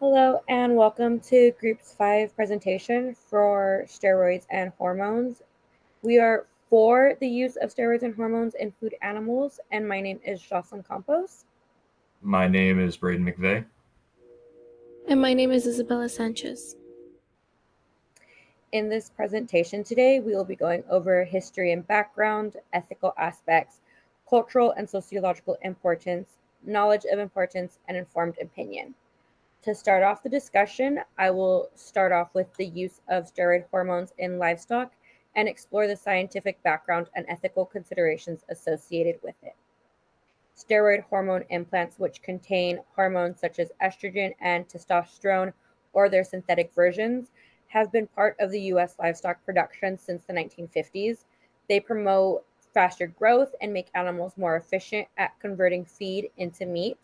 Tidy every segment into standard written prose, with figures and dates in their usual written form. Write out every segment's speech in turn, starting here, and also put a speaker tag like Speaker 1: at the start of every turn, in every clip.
Speaker 1: Hello and welcome to Group's 5 presentation for steroids and hormones. We are for the use of steroids and hormones in food animals, and my name is Jocelyn Campos.
Speaker 2: My name is Braden McVeigh.
Speaker 3: And my name is Isabella Sanchez.
Speaker 1: In this presentation today, we will be going over history and background, ethical aspects, cultural and sociological importance, knowledge of importance, and informed opinion. To start off the discussion, I will start off with the use of steroid hormones in livestock and explore the scientific background and ethical considerations associated with it. Steroid hormone implants, which contain hormones such as estrogen and testosterone or their synthetic versions, have been part of the U.S. livestock production since the 1950s. They promote faster growth and make animals more efficient at converting feed into meat.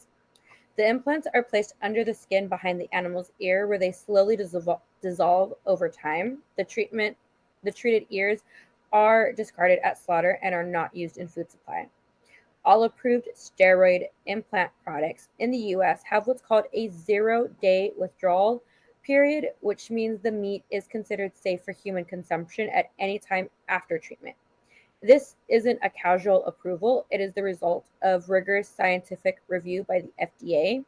Speaker 1: The implants are placed under the skin behind the animal's ear where they slowly dissolve over time. The treated ears are discarded at slaughter and are not used in food supply. All approved steroid implant products in the US have what's called a 0-day withdrawal period, which means the meat is considered safe for human consumption at any time after treatment. This isn't a casual approval, it is the result of rigorous scientific review by the FDA.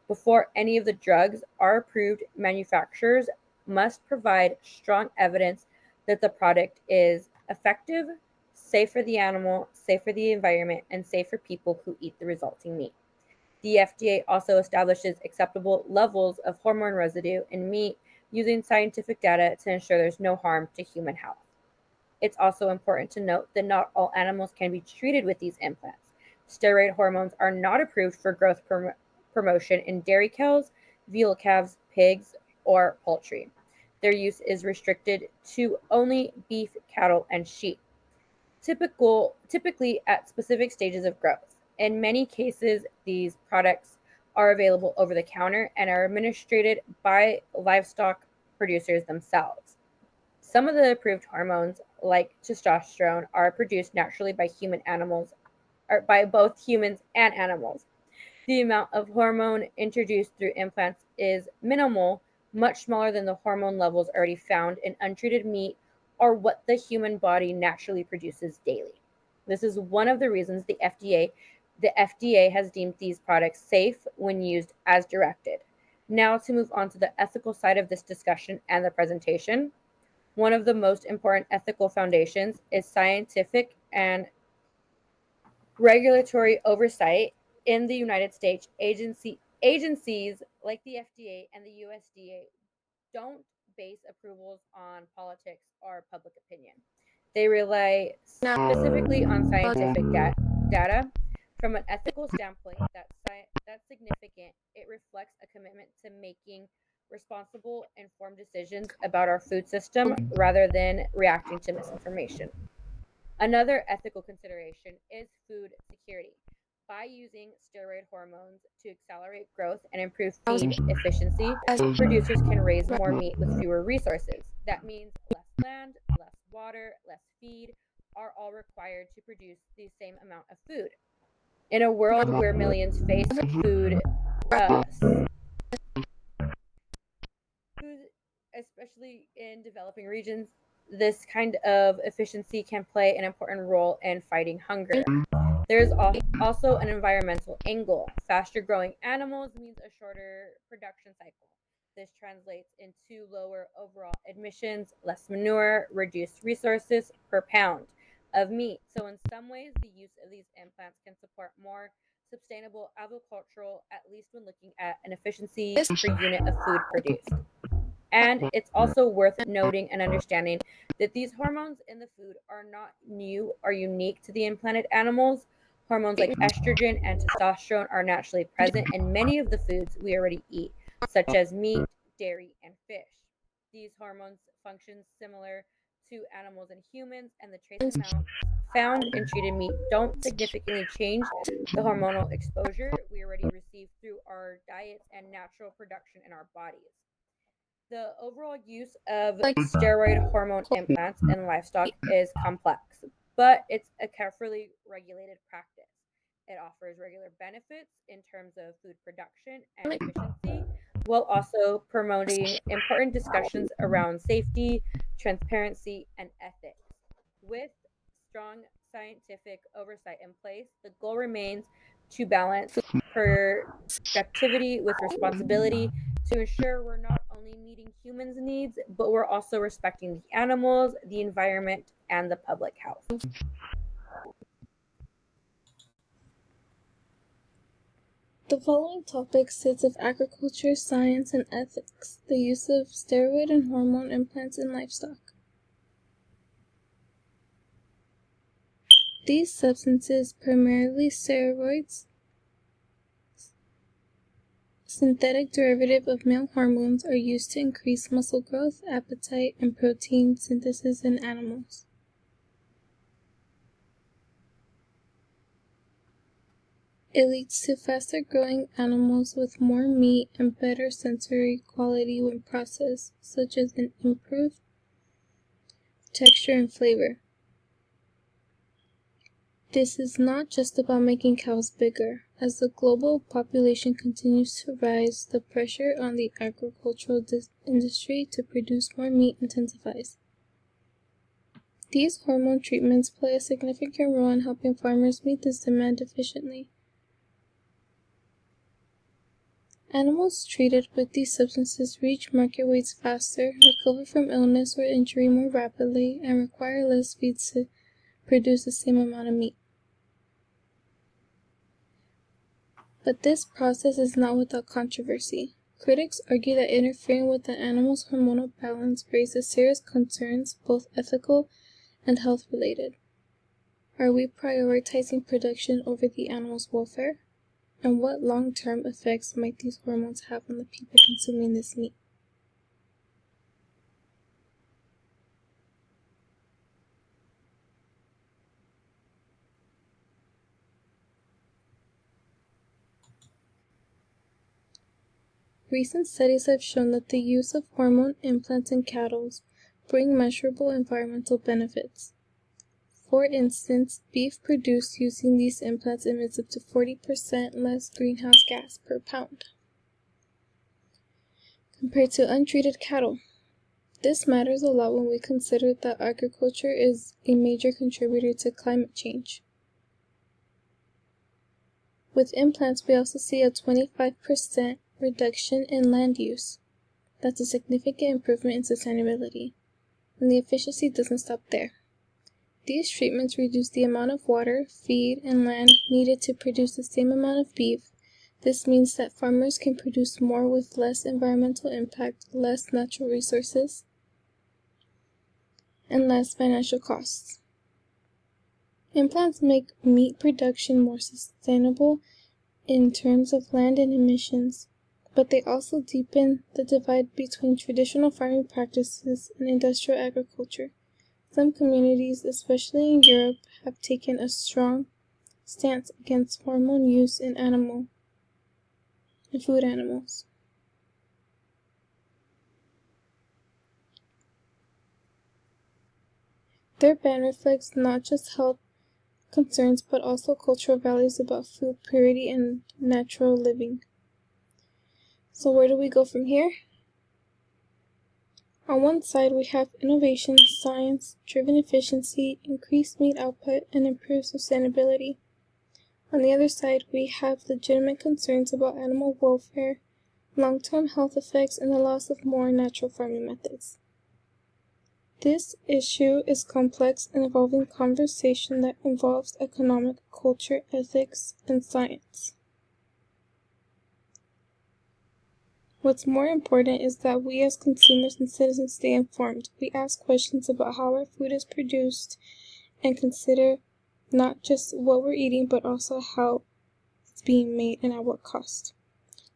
Speaker 1: Before any of the drugs are approved, manufacturers must provide strong evidence that the product is effective, safe for the animal, safe for the environment, and safe for people who eat the resulting meat. The FDA also establishes acceptable levels of hormone residue in meat using scientific data to ensure there's no harm to human health. It's also important to note that not all animals can be treated with these implants. Steroid hormones are not approved for growth promotion in dairy cows, veal calves, pigs, or poultry. Their use is restricted to only beef, cattle, and sheep, typically at specific stages of growth. In many cases, these products are available over the counter and are administered by livestock producers themselves. Some of the approved hormones, like testosterone, are produced naturally by human animals, or by both humans and animals. The amount of hormone introduced through implants is minimal, much smaller than the hormone levels already found in untreated meat or what the human body naturally produces daily. This is one of the reasons the FDA has deemed these products safe when used as directed. Now to move on to the ethical side of this discussion and the presentation. One of the most important ethical foundations is scientific and regulatory oversight. In the United States. Agencies like the FDA and the USDA don't base approvals on politics or public opinion. They rely specifically on scientific data. From an ethical standpoint, that's significant. It reflects a commitment to making responsible, informed decisions about our food system rather than reacting to misinformation. Another ethical consideration is food security. By using steroid hormones to accelerate growth and improve feed efficiency, producers can raise more meat with fewer resources. That means less land, less water, less feed are all required to produce the same amount of food. In a world where millions face food, especially in developing regions, this kind of efficiency can play an important role in fighting hunger. There's also an environmental angle. Faster growing animals means a shorter production cycle. This translates into lower overall emissions, less manure, reduced resources per pound of meat. So, in some ways, the use of these implants can support more sustainable agricultural, at least when looking at an efficiency per unit of food produced. And it's also worth noting and understanding that these hormones in the food are not new or unique to the implanted animals. Hormones like estrogen and testosterone are naturally present in many of the foods we already eat, such as meat, dairy, and fish. These hormones function similar to animals and humans, and the trace amounts found in treated meat don't significantly change the hormonal exposure we already receive through our diets and natural production in our bodies. The overall use of steroid hormone implants in livestock is complex, but it's a carefully regulated practice. It offers regular benefits in terms of food production and efficiency, while also promoting important discussions around safety, transparency, and ethics. With strong scientific oversight in place, the goal remains to balance productivity with responsibility to ensure we're not only meeting humans' needs, but we're also respecting the animals, the environment, and the public health.
Speaker 3: The following topic sits of agriculture, science, and ethics, the use of steroid and hormone implants in livestock. These substances, primarily steroids, synthetic derivative of male hormones, are used to increase muscle growth, appetite, and protein synthesis in animals. It leads to faster growing animals with more meat and better sensory quality when processed, such as an improved texture and flavor. This is not just about making cows bigger. As the global population continues to rise, the pressure on the agricultural industry to produce more meat intensifies. These hormone treatments play a significant role in helping farmers meet this demand efficiently. Animals treated with these substances reach market weights faster, recover from illness or injury more rapidly, and require less feed to produce the same amount of meat. But this process is not without controversy. Critics argue that interfering with the animal's hormonal balance raises serious concerns, both ethical and health-related. Are we prioritizing production over the animal's welfare? And what long-term effects might these hormones have on the people consuming this meat? Recent studies have shown that the use of hormone implants in cattle bring measurable environmental benefits. For instance, beef produced using these implants emits up to 40% less greenhouse gas per pound compared to untreated cattle. This matters a lot when we consider that agriculture is a major contributor to climate change. With implants, we also see a 25% reduction in land use. That's a significant improvement in sustainability. And the efficiency doesn't stop there. These treatments reduce the amount of water, feed, and land needed to produce the same amount of beef. This means that farmers can produce more with less environmental impact, less natural resources, and less financial costs. Implants make meat production more sustainable in terms of land and emissions, but they also deepen the divide between traditional farming practices and industrial agriculture. Some communities, especially in Europe, have taken a strong stance against hormone use in food animals. Their ban reflects not just health concerns but also cultural values about food purity and natural living. So where do we go from here? On one side, we have innovation, science, driven efficiency, increased meat output, and improved sustainability. On the other side, we have legitimate concerns about animal welfare, long-term health effects, and the loss of more natural farming methods. This issue is complex and evolving conversation that involves economic, culture, ethics, and science. What's more important is that we as consumers and citizens stay informed. We ask questions about how our food is produced and consider not just what we're eating, but also how it's being made and at what cost.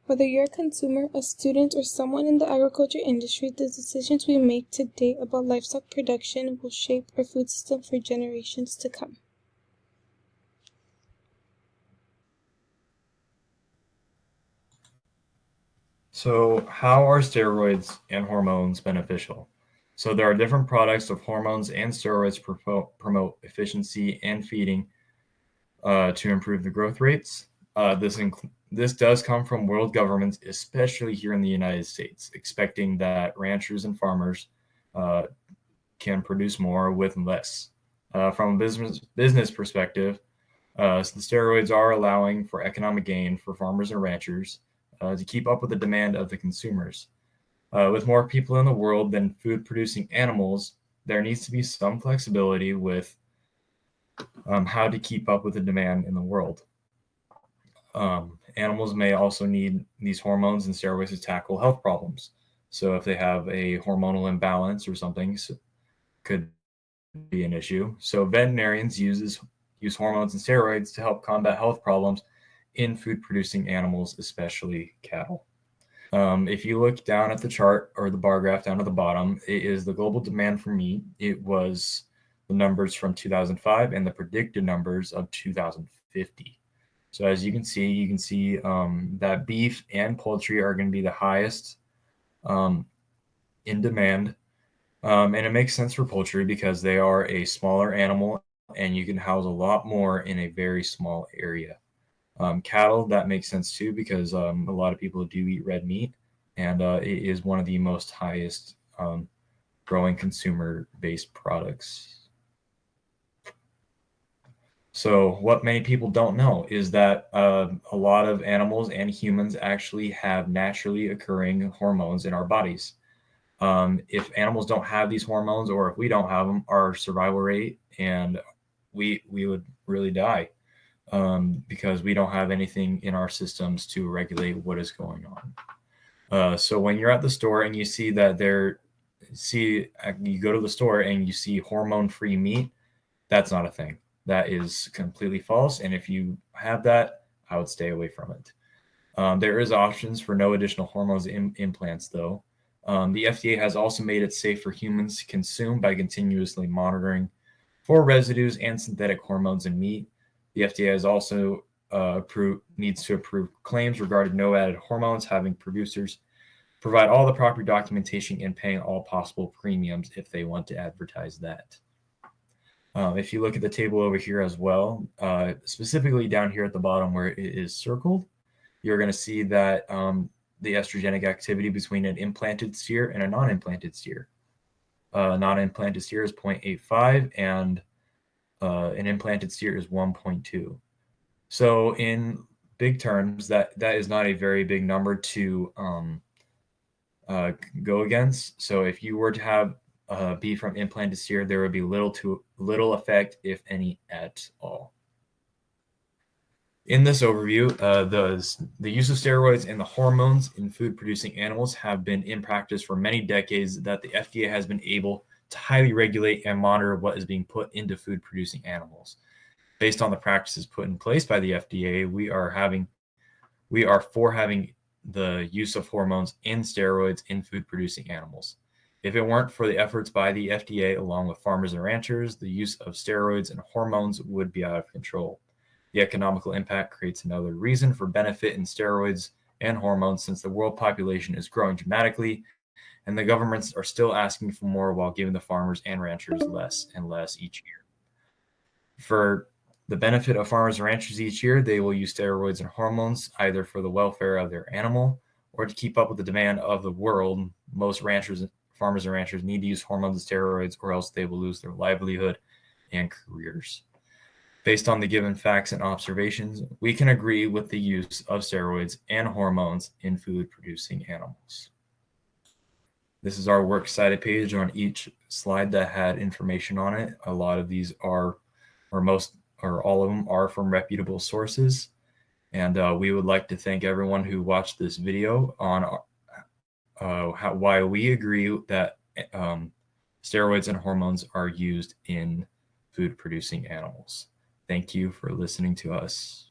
Speaker 3: Whether you're a consumer, a student, or someone in the agriculture industry, the decisions we make today about livestock production will shape our food system for generations to come.
Speaker 2: So, how are steroids and hormones beneficial? So, there are different products of hormones and steroids promote efficiency and feeding to improve the growth rates. This does come from world governments, especially here in the United States, expecting that ranchers and farmers can produce more with less. From a business perspective, so the steroids are allowing for economic gain for farmers and ranchers to keep up with the demand of the consumers. With more people in the world than food-producing animals, there needs to be some flexibility with how to keep up with the demand in the world. Animals may also need these hormones and steroids to tackle health problems. So if they have a hormonal imbalance or something, could be an issue. So veterinarians use hormones and steroids to help combat health problems in food-producing animals, especially cattle. If you look down at the chart or the bar graph down at the bottom, it is the global demand for meat. It was the numbers from 2005 and the predicted numbers of 2050. So as you can see that beef and poultry are going to be the highest in demand. And it makes sense for poultry because they are a smaller animal and you can house a lot more in a very small area. Cattle, that makes sense too because a lot of people do eat red meat, and it is one of the most highest growing consumer-based products. So what many people don't know is that a lot of animals and humans actually have naturally occurring hormones in our bodies. If animals don't have these hormones, or if we don't have them, our survival rate and we would really die because we don't have anything in our systems to regulate what is going on. So when you're at the store and you see that you go to the store and you see hormone-free meat, that's not a thing. That is completely false. And if you have that, I would stay away from it. There is options for no additional hormones implants, though. The FDA has also made it safe for humans to consume by continuously monitoring for residues and synthetic hormones in meat. The FDA has also needs to approve claims regarding no added hormones, having producers provide all the proper documentation and paying all possible premiums if they want to advertise that. If you look at the table over here as well, specifically down here at the bottom where it is circled, you're going to see that the estrogenic activity between an implanted steer and a non-implanted steer. Non-implanted steer is 0.85 and an implanted steer is 1.2. So in big terms, that is not a very big number to go against. So if you were to have beef from implanted steer, there would be little effect, if any, at all. In this overview, the use of steroids and the hormones in food-producing animals have been in practice for many decades that the FDA has been able to highly regulate and monitor what is being put into food-producing animals. Based on the practices put in place by the FDA, we are for having the use of hormones and steroids in food-producing animals. If it weren't for the efforts by the FDA along with farmers and ranchers, the use of steroids and hormones would be out of control. The economical impact creates another reason for benefit in steroids and hormones since the world population is growing dramatically and the governments are still asking for more while giving the farmers and ranchers less and less each year. For the benefit of farmers and ranchers each year, they will use steroids and hormones either for the welfare of their animal or to keep up with the demand of the world. Most farmers and ranchers need to use hormones and steroids or else they will lose their livelihood and careers. Based on the given facts and observations, we can agree with the use of steroids and hormones in food-producing animals. This is our works cited page on each slide that had information on it. A lot of these are, or all of them are from reputable sources. And we would like to thank everyone who watched this video on why we agree that steroids and hormones are used in food-producing animals. Thank you for listening to us.